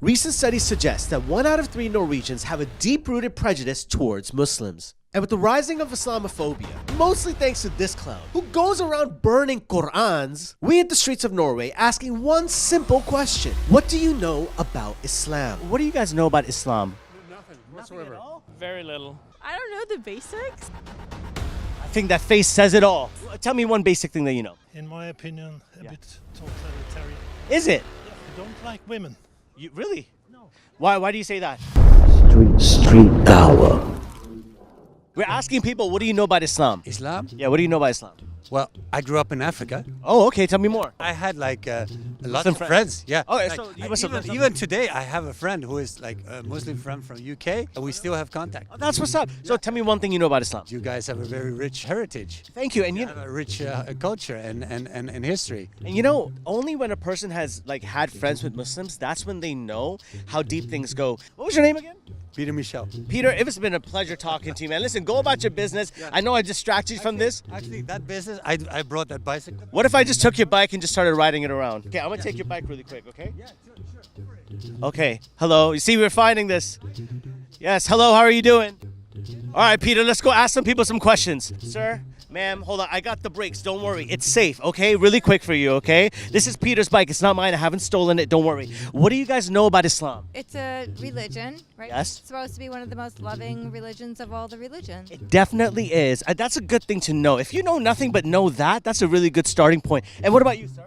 Recent studies suggest that 1 out of 3 Norwegians have a deep-rooted prejudice towards Muslims. And with the rising of Islamophobia, mostly thanks to this clown, who goes around burning Qur'ans, we hit the streets of Norway asking one simple question. What do you know about Islam? What do you guys know about Islam? Nothing whatsoever. Nothing at all? Very little. I don't know the basics. I think that face says it all. Tell me one basic thing that you know. In my opinion, a bit totalitarian. Is it? I don't like women. You really? No. Why do you say that? Street Dawah. We're asking people, what do you know about Islam? Islam? Yeah, what do you know about Islam? Well, I grew up in Africa. Oh, okay, tell me more. I had like a lot Muslim of friends. Yeah. Okay, Like, so you must have met some- even today, I have a friend who is like a Muslim friend from UK, and we still have contact. Oh, that's what's up. So tell me one thing you know about Islam. You guys have a very rich heritage. Thank you. And You have a rich culture and history. And you know, only when a person has like had friends with Muslims, that's when they know how deep things go. What was your name again? Peter Michel. Peter, it's been a pleasure talking to you, man. Listen, go about your business. I know I distracted you from this. Actually, that business, I brought that bicycle. What if I just took your bike and just started riding it around? Okay, I'm gonna take your bike really quick, okay? Yeah, sure. Okay, hello. You see, we're finding this. Yes, hello, how are you doing? All right, Peter, let's go ask some people some questions. Sir, ma'am, hold on. I got the brakes. Don't worry. It's safe, okay? Really quick for you, okay? This is Peter's bike. It's not mine. I haven't stolen it. Don't worry. What do you guys know about Islam? It's a religion, right? Yes. It's supposed to be one of the most loving religions of all the religions. It definitely is. That's a good thing to know. If you know nothing but know that, that's a really good starting point. And what about you, sir?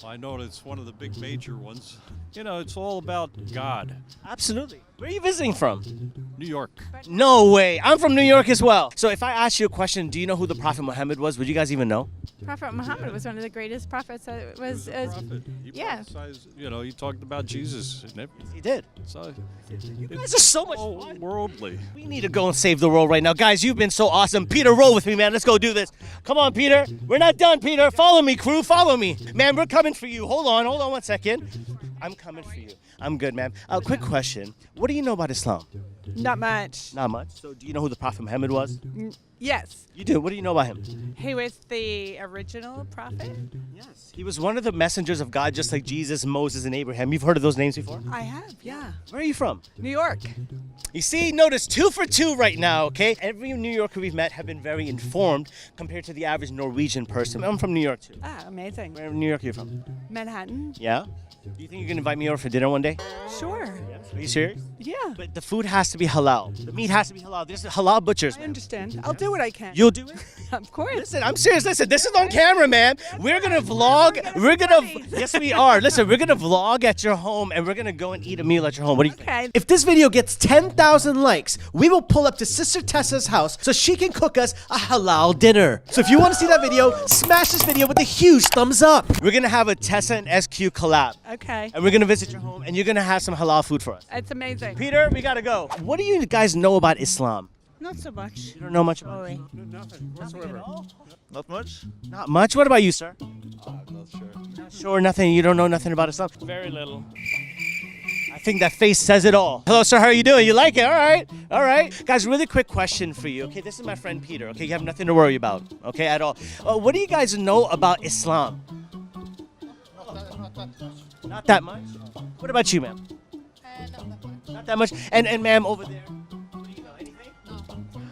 I know it's one of the big major ones. You know, it's all about God. Absolutely. Where are you visiting from? New York. No way. I'm from New York as well. So if I asked you a question, do you know who the Prophet Muhammad was? Would you guys even know? Prophet Muhammad was one of the greatest prophets that was. He was a prophet. He yeah. prophesied, you know, he talked about Jesus and everything. He did. So You guys are so much all fun. worldly. We need to go and save the world right now. Guys, you've been so awesome. Peter, roll with me, man. Let's go do this. Come on, Peter. We're not done, Peter. Follow me, crew. Follow me. Man, we're coming for you. Hold on 1 second. I'm coming for you. I'm good, man. Quick question. What do you know about Islam? Not much. Not much. So do you know who the Prophet Muhammad was? Yes. You do. What do you know about him? He was the original prophet. Yes. He was one of the messengers of God, just like Jesus, Moses, and Abraham. You've heard of those names before? I have, yeah. Where are you from? New York. You see, notice 2 for 2 right now, okay? Every New Yorker we've met have been very informed compared to the average Norwegian person. I'm from New York, too. Ah, amazing. Where in New York are you from? Manhattan. Yeah? Do you think you can invite me over for dinner one day? Sure. Are you serious? Yeah. But the food has to be halal. The meat has to be halal. There's halal butchers. I understand. I'll do what I can. You'll do it? Of course. Listen, I'm serious. Listen, this is on camera, man. We're gonna vlog. Yes, we are. Listen, we're gonna vlog at your home, and we're gonna go and eat a meal at your home. What do you think? Okay. If this video gets 10,000 likes, we will pull up to Sister Tessa's house so she can cook us a halal dinner. So if you want to see that video, smash this video with a huge thumbs up. We're gonna have a Tessa and SQ collab, Okay. and we're gonna visit your home, and you're gonna have some halal food for us. It's amazing. Peter, we gotta go. What do you guys know about Islam? Not so much. You don't know much about it? Nothing whatsoever. Not much? Not much. What about you, sir? I'm not sure. Not sure, nothing. You don't know nothing about Islam? Very little. I think that face says it all. Hello, sir. How are you doing? You like it? All right. All right. Guys, really quick question for you. Okay, this is my friend Peter. Okay, you have nothing to worry about. Okay, at all. What do you guys know about Islam? Not that much. What about you, ma'am? Not that much. And ma'am, over there. What do you know? Anything?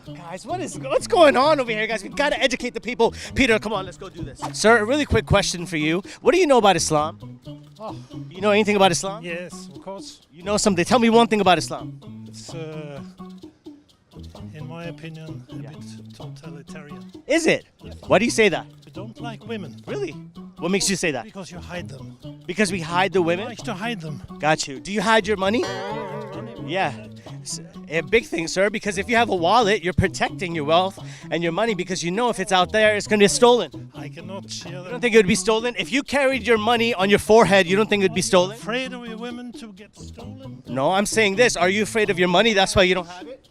No. Guys, what's going on over here, guys? We gotta educate the people. Peter, come on, let's go do this. Sir, a really quick question for you. What do you know about Islam? Oh, You know anything about Islam? yes, of course. You know something. Tell me one thing about Islam. It's, in my opinion, a bit totalitarian. Is it? Why do you say that? We don't like women. Really? What makes you say that? Because you hide them. Because we hide the We women? like to hide them. Got you. Do you hide your money? Yeah. A big thing, sir, because if you have a wallet, you're protecting your wealth and your money because you know if it's out there, it's going to be stolen. I cannot share You don't them. think it would be stolen? If you carried your money on your forehead, you don't think it would be stolen? Afraid of your women to get stolen? No, I'm saying this. Are you afraid of your money? That's why you don't have it?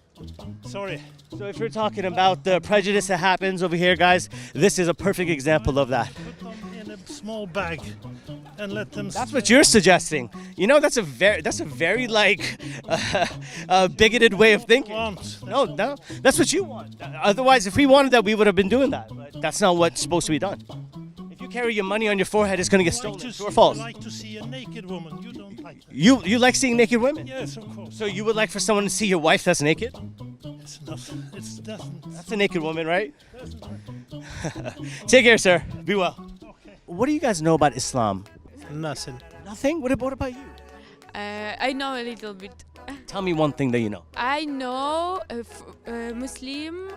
Sorry. So if you're talking about the prejudice that happens over here, guys, this is a perfect example of that. Put them in a small bag and let them. That's what you're suggesting. You know, that's a very like bigoted way of thinking. No, that's what you want. Otherwise, if we wanted that, we would have been doing that. But that's not what's supposed to be done. If you carry your money on your forehead, it's going to get stolen. True or false? I like to see a naked woman. You don't like like that. You like seeing naked women? Yes, of course. So you would like for someone to see your wife that's naked? It's not. It doesn't. That's a naked woman, right? doesn't Take care, sir. Be well. okay. What do you guys know about Islam? Nothing. Nothing? What about you? I know a little bit. Tell me one thing that you know. I know Muslim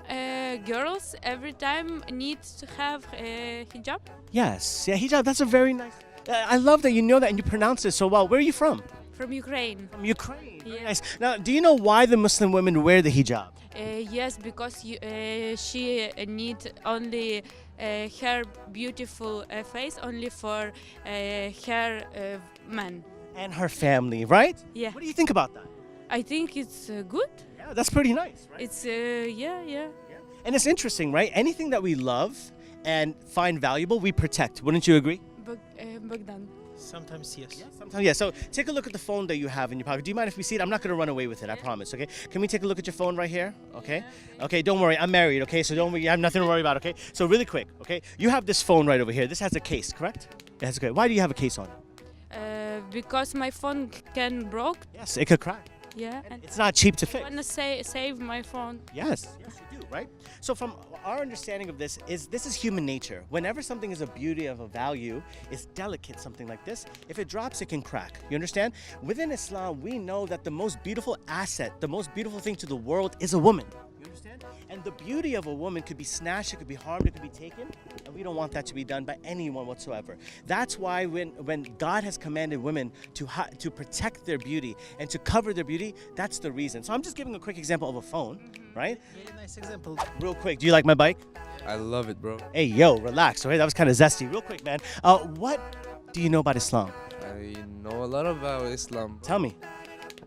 girls every time need to have a hijab. Yes. Yeah, hijab, that's a very nice... I love that you know that and you pronounce it so well. Where are you from? From Ukraine. From Ukraine. Very Yeah. nice. Now, do you know why the Muslim women wear the hijab? Yes, because she need only her beautiful face only for her man. And her family, right? Yeah, What do you think about that? I think it's good. Yeah, that's pretty nice, right? It's yeah. And it's interesting, right? Anything that we love and find valuable, we protect. Wouldn't you agree? Bogdan. Sometimes yes. Sometimes, yeah. So take a look at the phone that you have in your pocket. Do you mind if we see it? I'm not going to run away with it, I promise, okay? Can we take a look at your phone right here? Okay? Okay, don't worry. I'm married, okay? So don't worry. You have nothing to worry about, okay? So really quick, okay? You have this phone right over here. This has a case, correct? It has a case. Why do you have a case on it? Because my phone can broke. Yes, it could crack. Yeah, and It's not cheap to I fix. wanna save my phone. Yes, you do, right? So from our understanding of this is human nature. Whenever something is a beauty of a value, is delicate, something like this, if it drops, it can crack. You understand? Within Islam, we know that the most beautiful asset, the most beautiful thing to the world is a woman. You understand? And the beauty of a woman could be snatched, it could be harmed, it could be taken, and we don't want that to be done by anyone whatsoever. That's why when God has commanded women to protect their beauty and to cover their beauty, that's the reason. So I'm just giving a quick example of a phone, right? Very nice example. Real quick, do you like my bike? I love it, bro. Hey, yo, relax, okay? That was kind of zesty. Real quick, man. What do you know about Islam? I know a lot about Islam. Tell me.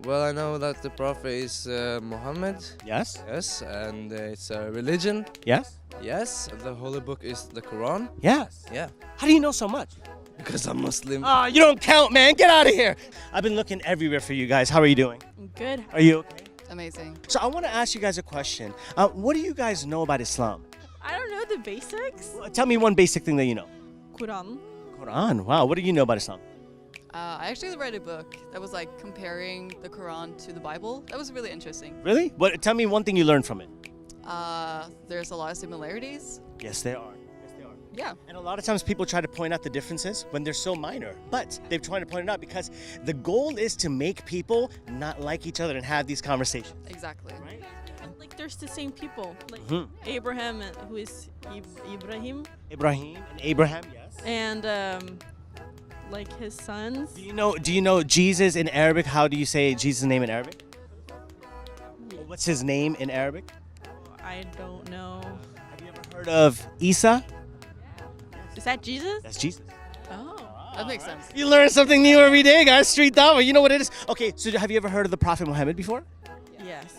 Well, I know that the Prophet is Muhammad. Yes? Yes, and it's a religion. Yes? Yes, the holy book is the Quran. Yes. Yeah, How do you know so much? because I'm Muslim. You don't count, man. Get out of here. I've been looking everywhere for you guys. How are you doing? Good. Are you okay? Amazing. So I want to ask you guys a question. What do you guys know about Islam? I don't know the basics. Tell me one basic thing that you know. Quran. Quran. Wow. What do you know about Islam? I actually read a book that was like comparing the Quran to the Bible. That was really interesting. Really? What? Tell me one thing you learned from it. There's a lot of similarities. Yes, they are. Yes, they are. Yeah. And a lot of times people try to point out the differences when they're so minor, but they're trying to point it out because the goal is to make people not like each other and have these conversations. Exactly. Right? And like there's the same people. Like Mhm. Abraham, who is Ibrahim, Ibrahim and Abraham, yes. and like his sons. Do you know Jesus in Arabic? How do you say Jesus' name in Arabic? What's his name in Arabic? I don't know. Have you ever heard of Isa? Is that Jesus? That's Jesus. Oh. That makes sense. You learn something new every day, guys. Street Dawah. You know what it is? Okay, so have you ever heard of the Prophet Muhammad before? Yes.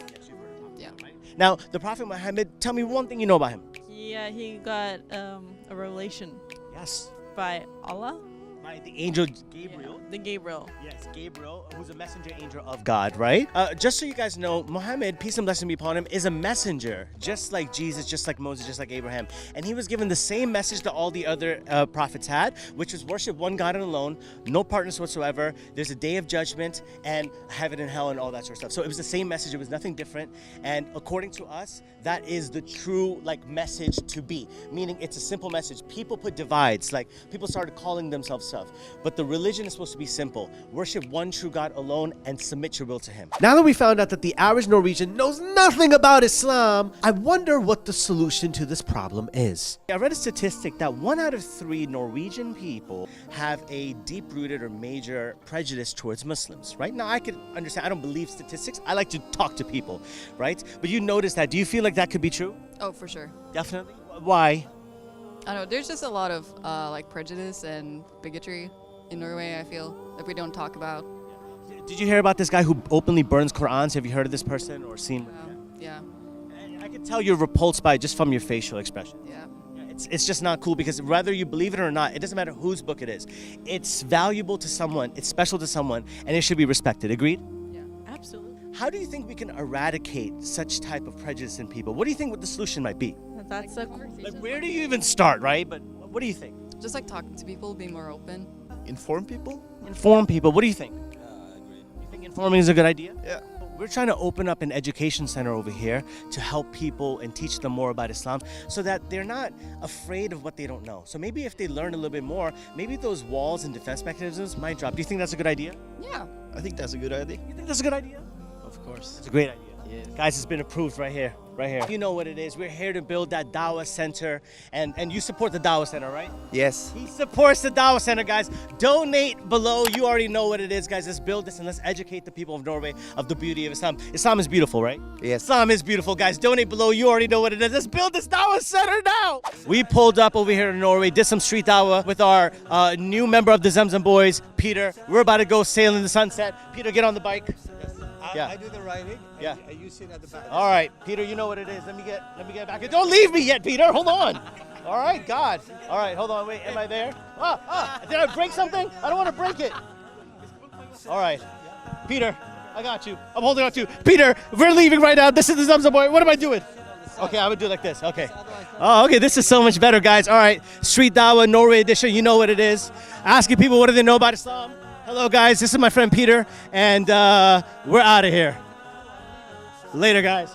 Yeah. Now, the Prophet Muhammad, tell me one thing you know about him. Yeah, he got a revelation Yes. by Allah. By the angel Gabriel. Yeah, the Gabriel. Yes, Gabriel, who's a messenger angel of God, right? Just so you guys know, Muhammad, peace and blessing be upon him, is a messenger, just like Jesus, just like Moses, just like Abraham. And he was given the same message that all the other prophets had, which was worship one God and alone, no partners whatsoever. There's a day of judgment and heaven and hell and all that sort of stuff. So it was the same message. It was nothing different. And according to us, that is the true message to be. Meaning it's a simple message. People put divides, people started calling themselves stuff. But the religion is supposed to be simple. Worship one true God alone and submit your will to him. Now that we found out that the average Norwegian knows nothing about Islam, I wonder what the solution to this problem is. I read a statistic that 1 out of 3 Norwegian people have a deep-rooted or major prejudice towards Muslims, right? Now I can understand, I don't believe statistics. I like to talk to people, right? But you notice that. Do you feel like that could be true? Oh, for sure. Definitely. Why? I don't know. There's just a lot of prejudice and bigotry in Norway. I feel that we don't talk about. Did you hear about this guy who openly burns Qur'ans? Have you heard of this person or seen? Yeah. I can tell you're repulsed by it just from your facial expression. Yeah. It's just not cool because whether you believe it or not, it doesn't matter whose book it is. It's valuable to someone, it's special to someone, and it should be respected. Agreed? Yeah. Absolutely. How do you think we can eradicate such type of prejudice in people? What do you think what the solution might be? That's a Where do you even start, right? But what do you think? Just talking to people, being more open. Inform people? Inform people. What do you think? informing is a good idea? Yeah. We're trying to open up an education center over here to help people and teach them more about Islam so that they're not afraid of what they don't know. So maybe if they learn a little bit more, maybe those walls and defense mechanisms might drop. Do you think that's a good idea? Yeah. I think that's a good idea. You think that's a good idea? Of course. It's a great idea. Yeah. Guys, it's been approved right here. Right here. You know what it is. We're here to build that Dawah Center. And you support the Dawah Center, right? Yes. He supports the Dawah Center, guys. Donate below. You already know what it is, guys. Let's build this and let's educate the people of Norway of the beauty of Islam. Islam is beautiful, right? Yes. Islam is beautiful, guys. Donate below. You already know what it is. Let's build this Dawah Center now. We pulled up over here in Norway, did some street Dawah with our new member of the Zamzam Boys, Peter. We're about to go sail in the sunset. Peter, get on the bike. Yeah. I do the riding. Yeah. And you sit at the back. All right, Peter, you know what it is. Let me get back. Don't leave me yet, Peter. Hold on. All right, God. All right, hold on. Wait, am I there? Did I break something? I don't want to break it. All right, Peter, I got you. I'm holding on to you. Peter, we're leaving right now. This is the Zamzam Boy. What am I doing? Okay, I would do it like this. Okay. Oh, okay. This is so much better, guys. All right, Street Dawah, Norway edition. You know what it is. Asking people what do they know about Islam. Hello, guys. This is my friend Peter, and we're out of here. Later, guys.